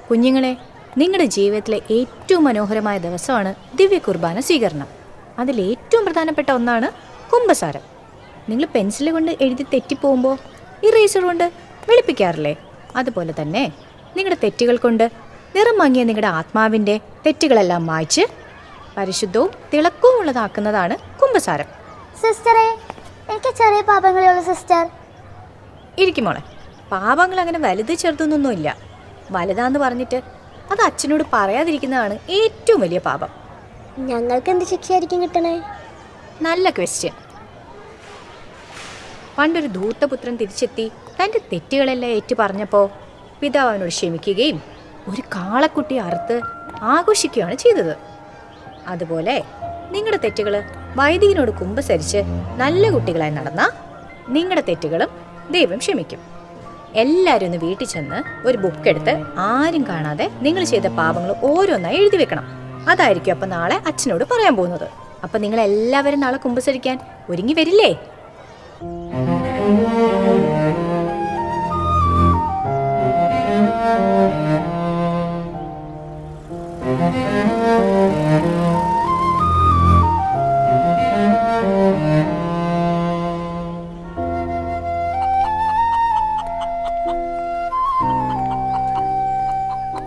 കുഞ്ഞുങ്ങളെ, നിങ്ങളുടെ ജീവിതത്തിലെ ഏറ്റവും മനോഹരമായ ദിവസമാണ് ദിവ്യ കുർബാന സ്വീകരണം. അതിലേറ്റവും പ്രധാനപ്പെട്ട ഒന്നാണ് കുമ്പസാരം. നിങ്ങൾ പെൻസിൽ കൊണ്ട് എഴുതി തെറ്റിപ്പോകുമ്പോൾ ഇറേസർ കൊണ്ട് വെളുപ്പിക്കാറില്ലേ? അതുപോലെ തന്നെ നിങ്ങളുടെ തെറ്റുകൾ കൊണ്ട് നിറം മങ്ങിയ നിങ്ങളുടെ ആത്മാവിൻ്റെ തെറ്റുകളെല്ലാം മായ്ച്ച് പരിശുദ്ധവും തിളക്കവും ഉള്ളതാക്കുന്നതാണ് കുമ്പസാരം. സിസ്റ്ററെ, എനിക്ക് ചെറിയ പാപങ്ങളേ ഉള്ളൂ സിസ്റ്റർ. ഇരിക്കും മോളെ, പാപങ്ങൾ അങ്ങനെ വലുത് ചെറുതൊന്നൊന്നുമില്ല. വലുതാന്ന് പറഞ്ഞിട്ട് അത് അച്ഛനോട് പറയാതിരിക്കുന്നതാണ് ഏറ്റവും വലിയ പാപം. ഞങ്ങൾക്ക് എന്ത് ശിക്ഷയായിരിക്കും കിട്ടണേ? നല്ല ക്വസ്റ്റ്യൻ. പണ്ടൊരു ധൂർത്തപുത്രൻ തിരിച്ചെത്തി തൻ്റെ തെറ്റുകളെല്ലാം ഏറ്റു പറഞ്ഞപ്പോൾ പിതാവ് അവനോട് ക്ഷമിക്കുകയും ഒരു കാളക്കുട്ടിയെ അറുത്ത് ആഘോഷിക്കുകയാണ് ചെയ്തത്. അതുപോലെ നിങ്ങളുടെ തെറ്റുകൾ വൈദികനോട് കുമ്പസരിച്ച് നല്ല കുട്ടികളായി നടന്നാൽ നിങ്ങളുടെ തെറ്റുകളും ദൈവം ക്ഷമിക്കും. എല്ലാവരും ഒന്ന് വീട്ടിൽ ചെന്ന് ഒരു ബുക്ക് എടുത്ത് ആരും കാണാതെ നിങ്ങൾ ചെയ്ത പാപങ്ങൾ ഓരോന്നായി എഴുതി വെക്കണം. അതായിരിക്കും അപ്പം നാളെ അച്ഛനോട് പറയാൻ പോകുന്നത്. അപ്പം നിങ്ങൾ എല്ലാവരും നാളെ കുമ്പസരിക്കാൻ ഒരുങ്ങി വരില്ലേ?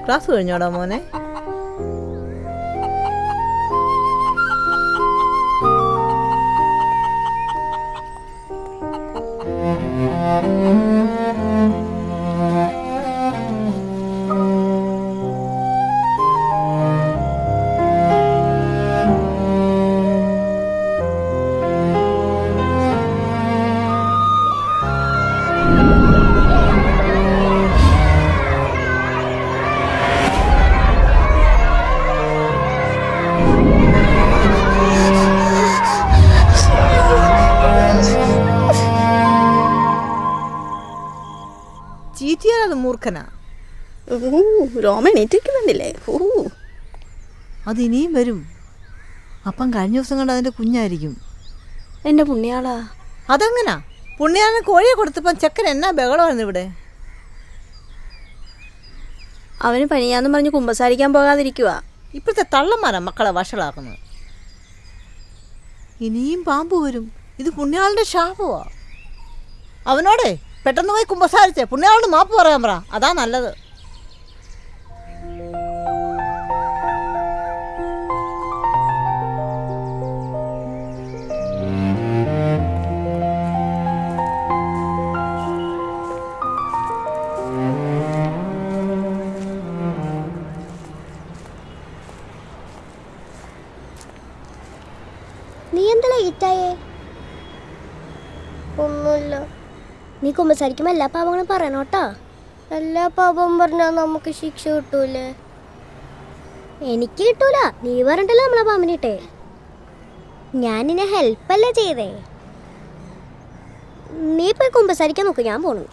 ക്ലാസ് കഴിഞ്ഞോടാ മോനെ? ചീറ്റിയാലത് മൂർഖനാ. രോമ എണീറ്റിരിക്കുന്നുണ്ടില്ലേ? അതിനിയും വരും. അപ്പം കഴിഞ്ഞ ദിവസം കണ്ട് അതിൻ്റെ കുഞ്ഞായിരിക്കും. എൻ്റെ പുണ്യാളാ. അതെങ്ങനാ? പുണ്യാളിന് കോഴിയെ കൊടുത്തപ്പം ചെക്കൻ എന്നാ ബഹളമായിരുന്നു ഇവിടെ. അവന് പനിയാന്ന് പറഞ്ഞ് കുമ്പസാരിക്കാൻ പോകാതിരിക്കുക. ഇപ്പോഴത്തെ തള്ളന്മാരാ മക്കളെ വഷളാക്കുന്നത്. ഇനിയും പാമ്പ് വരും. ഇത് പുണ്യാളിൻ്റെ ശാപമാ. അവനോടെ പെട്ടെന്ന് പോയി കുമ്പസാരിച്ചേ പുണ്യാളോട് മാപ്പ് പറയാൻ പറ. അതാ നല്ലത്. നീ എന്താ ലേറ്റായേ? ഒന്നുമില്ല. നീ കുമ്പസാരിക്കുമ്പോൾ എല്ലാ പാപങ്ങളും പറയണോട്ടാ. എല്ലാ പാപവും പറഞ്ഞാൽ നമുക്ക് ശിക്ഷ കിട്ടൂലേ? എനിക്ക് കിട്ടൂല. നീ പറഞ്ഞിട്ടല്ലേ നമ്മളെ പാമ്പിനിട്ടേ. ഞാൻ നിന്നെ ഹെൽപ്പല്ലേ ചെയ്തേ. നീ പോയി കുമ്പസാരിക്കാൻ നോക്ക്, ഞാൻ പോണു.